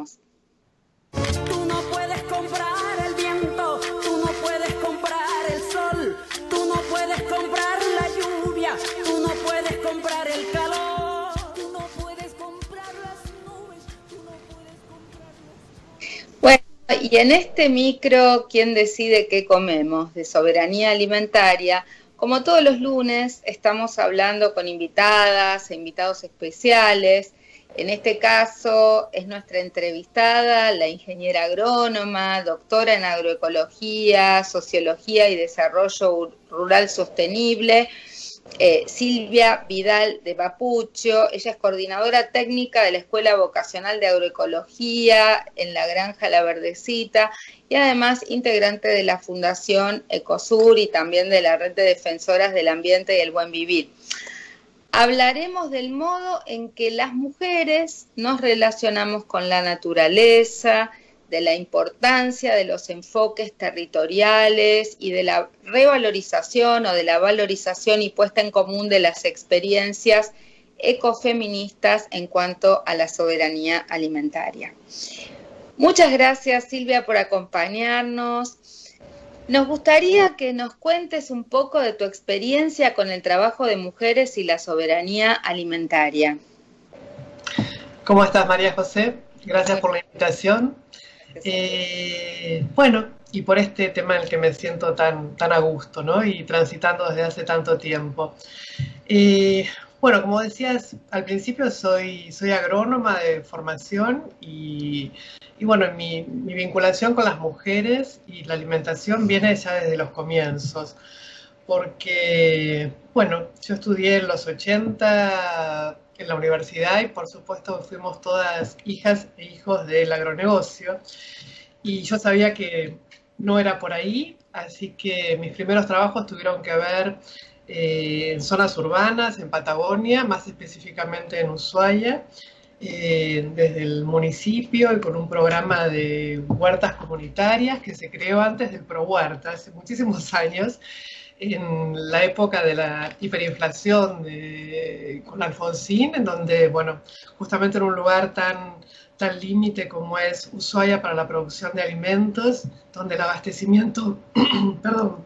Tú no puedes comprar el viento, tú no puedes comprar el sol, tú no puedes comprar la lluvia, tú no puedes comprar el calor, tú no puedes comprar las nubes, tú no puedes comprar las... Bueno, y en este micro, ¿quién decide qué comemos? De soberanía alimentaria. Como todos los lunes, estamos hablando con invitadas e invitados especiales. En este caso es nuestra entrevistada, la ingeniera agrónoma, doctora en agroecología, sociología y desarrollo rural sostenible, Silvia Vidal de Papucho. Ella es coordinadora técnica de la Escuela Vocacional de Agroecología en la Granja La Verdecita y además integrante de la Fundación Ecosur y también de la Red de Defensoras del Ambiente y el Buen Vivir. Hablaremos del modo en que las mujeres nos relacionamos con la naturaleza, de la importancia de los enfoques territoriales y de la revalorización o de la valorización y puesta en común de las experiencias ecofeministas en cuanto a la soberanía alimentaria. Muchas gracias, Silvia, por acompañarnos. Nos gustaría que nos cuentes un poco de tu experiencia con el trabajo de mujeres y la soberanía alimentaria. ¿Cómo estás, María José? Gracias por la invitación. Bueno, y por este tema en el que me siento tan a gusto, ¿no? Y transitando desde hace tanto tiempo. Bueno, como decías, al principio soy agrónoma de formación y bueno, mi vinculación con las mujeres y la alimentación viene ya desde los comienzos, porque, bueno, yo estudié en los 80 en la universidad y por supuesto fuimos todas hijas e hijos del agronegocio y yo sabía que no era por ahí, así que mis primeros trabajos tuvieron que ver en zonas urbanas, en Patagonia, más específicamente en Ushuaia, desde el municipio y con un programa de huertas comunitarias que se creó antes del ProHuerta, hace muchísimos años, en la época de la hiperinflación con Alfonsín, en donde, bueno, justamente en un lugar tan límite como es Ushuaia para la producción de alimentos, donde el abastecimiento, perdón,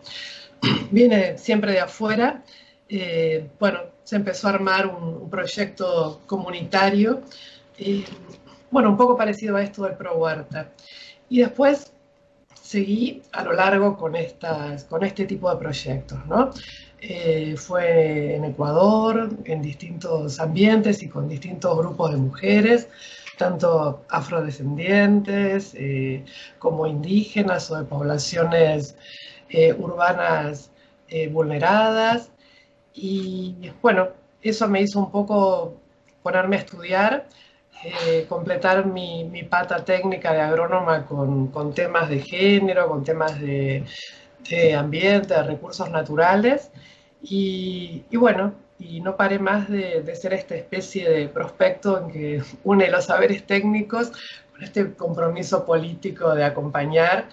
viene siempre de afuera, bueno, se empezó a armar un proyecto comunitario, bueno, un poco parecido a esto del ProHuerta. Y después seguí a lo largo con este tipo de proyectos, ¿no? Fue en Ecuador, en distintos ambientes y con distintos grupos de mujeres, tanto afrodescendientes como indígenas o de poblaciones urbanas vulneradas. Y bueno, eso me hizo un poco ponerme a estudiar, completar mi pata técnica de agrónoma con temas de género, con temas de ambiente, de recursos naturales. Y bueno, y no paré más de ser esta especie de prospecto en que une los saberes técnicos con este compromiso político de acompañar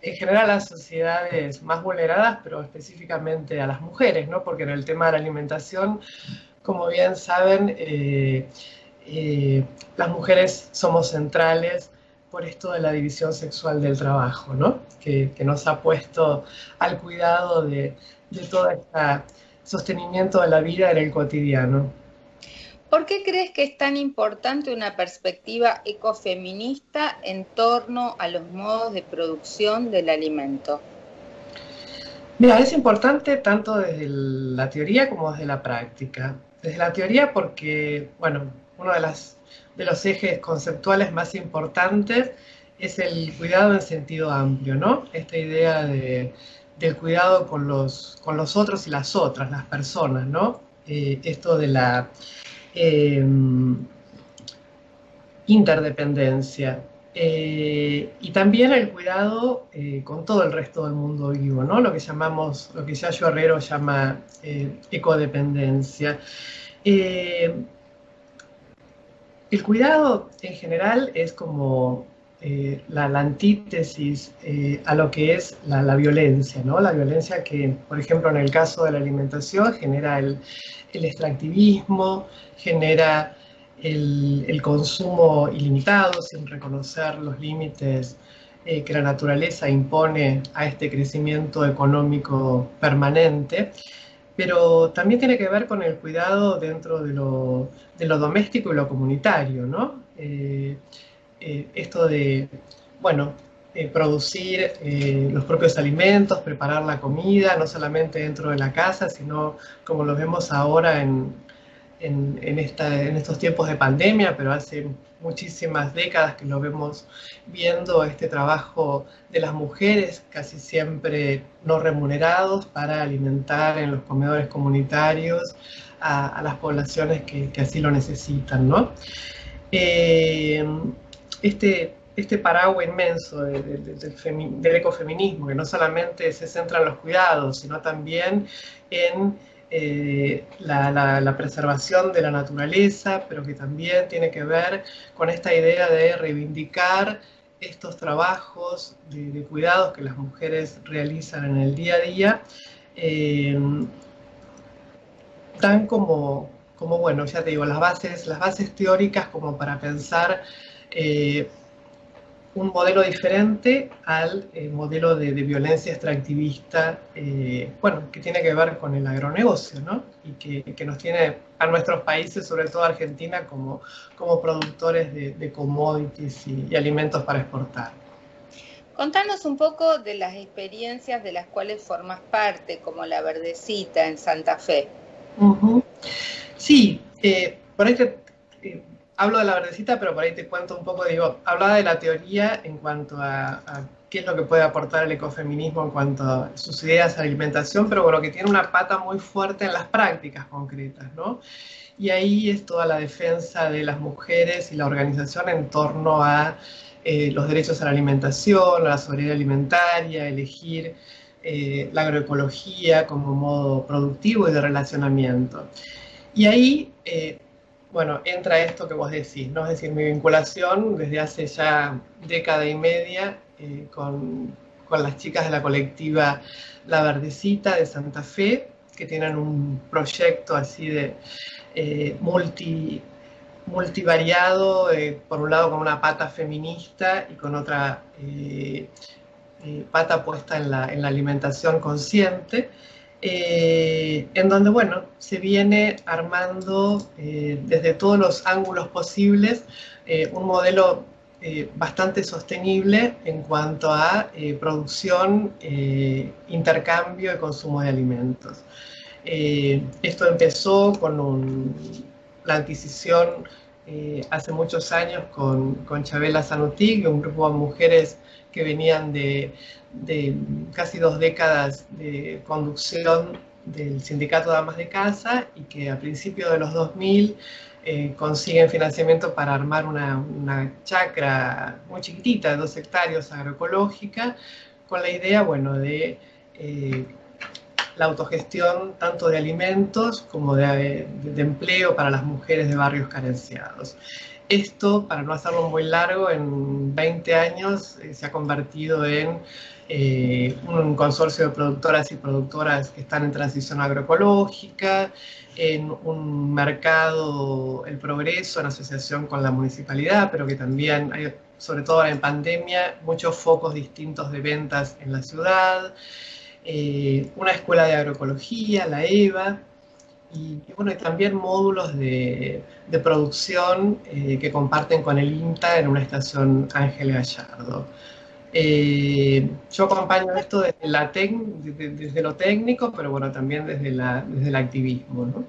en general a las sociedades más vulneradas, pero específicamente a las mujeres, ¿no? Porque en el tema de la alimentación, como bien saben, las mujeres somos centrales por esto de la división sexual del trabajo, ¿no? Que nos ha puesto al cuidado de todo este sostenimiento de la vida en el cotidiano. ¿Por qué crees que es tan importante una perspectiva ecofeminista en torno a los modos de producción del alimento? Mira, es importante tanto desde la teoría como desde la práctica. Desde la teoría porque, bueno, uno de los ejes conceptuales más importantes es el cuidado en sentido amplio, ¿no? Esta idea del cuidado con los otros y las otras, las personas, ¿no? Esto de la interdependencia. Y también el cuidado con todo el resto del mundo vivo, ¿no? Lo que Yayo Herrero llama ecodependencia. El cuidado en general es como la antítesis a lo que es la violencia, ¿no? La violencia que, por ejemplo, en el caso de la alimentación genera el extractivismo, genera el consumo ilimitado, sin reconocer los límites que la naturaleza impone a este crecimiento económico permanente, pero también tiene que ver con el cuidado dentro de lo doméstico y lo comunitario, ¿no? Esto de, bueno, producir los propios alimentos, preparar la comida, no solamente dentro de la casa, sino como lo vemos ahora en estos tiempos de pandemia, pero hace muchísimas décadas que lo vemos viendo, este trabajo de las mujeres, casi siempre no remunerados, para alimentar en los comedores comunitarios a las poblaciones que así lo necesitan, ¿no? Este paraguas inmenso del ecofeminismo, que no solamente se centra en los cuidados, sino también en la preservación de la naturaleza, pero que también tiene que ver con esta idea de reivindicar estos trabajos de cuidados que las mujeres realizan en el día a día, dan como bueno, ya te digo, las bases teóricas como para pensar un modelo diferente al modelo de violencia extractivista, bueno, que tiene que ver con el agronegocio, ¿no? Y que nos tiene a nuestros países, sobre todo Argentina, como productores de commodities y alimentos para exportar. Contanos un poco de las experiencias de las cuales formas parte, como la Verdecita en Santa Fe. Sí, por ahí hablo de la Verdecita, pero por ahí te cuento un poco, digo, hablaba de la teoría en cuanto a qué es lo que puede aportar el ecofeminismo en cuanto a sus ideas de alimentación, pero bueno, que tiene una pata muy fuerte en las prácticas concretas, ¿no? Y ahí es toda la defensa de las mujeres y la organización en torno a los derechos a la alimentación, a la soberanía alimentaria, elegir la agroecología como modo productivo y de relacionamiento. Y ahí bueno, entra esto que vos decís, ¿no? Es decir, mi vinculación desde hace ya década y media con las chicas de la colectiva La Verdecita de Santa Fe, que tienen un proyecto así de multivariado, por un lado con una pata feminista y con otra pata puesta en la alimentación consciente. En donde, bueno, se viene armando desde todos los ángulos posibles un modelo bastante sostenible en cuanto a producción, intercambio y consumo de alimentos. Esto empezó con la adquisición hace muchos años con Chabela Zanutig, un grupo de mujeres que venían de casi 2 décadas de conducción del Sindicato de Amas de Casa y que a principios de los 2000 consiguen financiamiento para armar una chacra muy chiquitita de 2 hectáreas agroecológica, con la idea, bueno, de la autogestión tanto de alimentos como de empleo para las mujeres de barrios carenciados. Esto, para no hacerlo muy largo, en 20 años se ha convertido en un consorcio de productoras y productoras que están en transición agroecológica, en un mercado, El Progreso, en asociación con la municipalidad, pero que también hay, sobre todo en pandemia, muchos focos distintos de ventas en la ciudad, una escuela de agroecología, la EVA, y bueno, y también módulos de producción que comparten con el INTA en una estación Ángel Gallardo. Yo acompaño esto desde lo técnico, pero bueno, también desde el activismo, ¿no?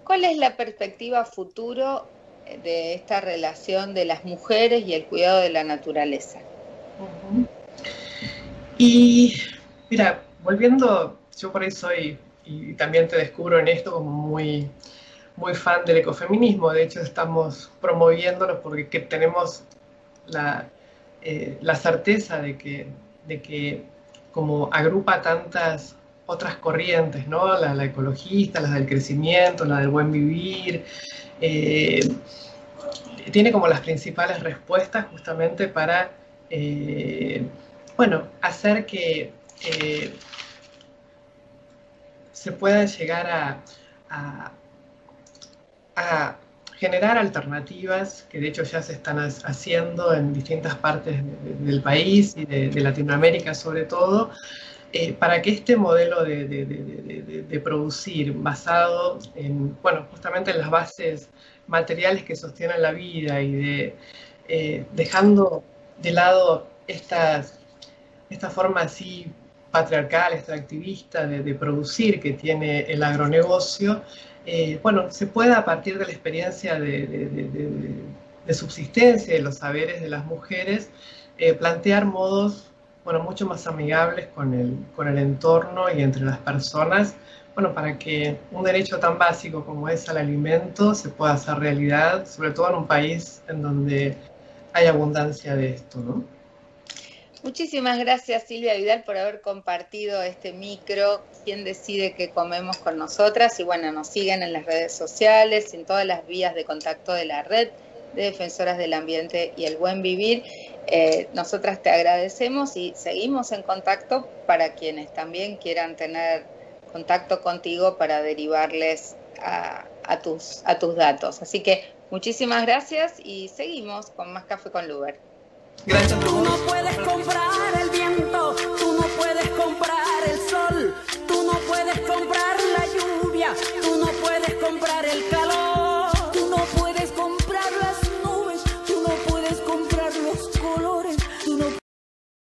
¿Cuál es la perspectiva futuro de esta relación de las mujeres y el cuidado de la naturaleza? Y mira, volviendo, yo por ahí soy, y también te descubro en esto como muy fan del ecofeminismo. De hecho, estamos promoviéndolo porque tenemos la certeza de que como agrupa tantas otras corrientes, ¿no? La ecologista, la del crecimiento, la del buen vivir, tiene como las principales respuestas justamente para, bueno, hacer que se pueda llegar a generar alternativas, que de hecho ya se están haciendo en distintas partes del país y de Latinoamérica sobre todo, para que este modelo de producir basado en, bueno, justamente en las bases materiales que sostienen la vida y dejando de lado esta forma así patriarcal, extractivista de producir que tiene el agronegocio, bueno, se pueda a partir de la experiencia de subsistencia y los saberes de las mujeres, plantear modos, bueno, mucho más amigables con el entorno y entre las personas, bueno, para que un derecho tan básico como es al alimento se pueda hacer realidad, sobre todo en un país en donde hay abundancia de esto, ¿no? Muchísimas gracias, Silvia Vidal, por haber compartido este micro, quién decide qué comemos con nosotras. Y bueno, nos siguen en las redes sociales, en todas las vías de contacto de la red de defensoras del ambiente y el buen vivir. Nosotras te agradecemos y seguimos en contacto para quienes también quieran tener contacto contigo para derivarles a tus datos. Así que muchísimas gracias y seguimos con más Café con Luber. Gracias a Tú no todos. puedes comprar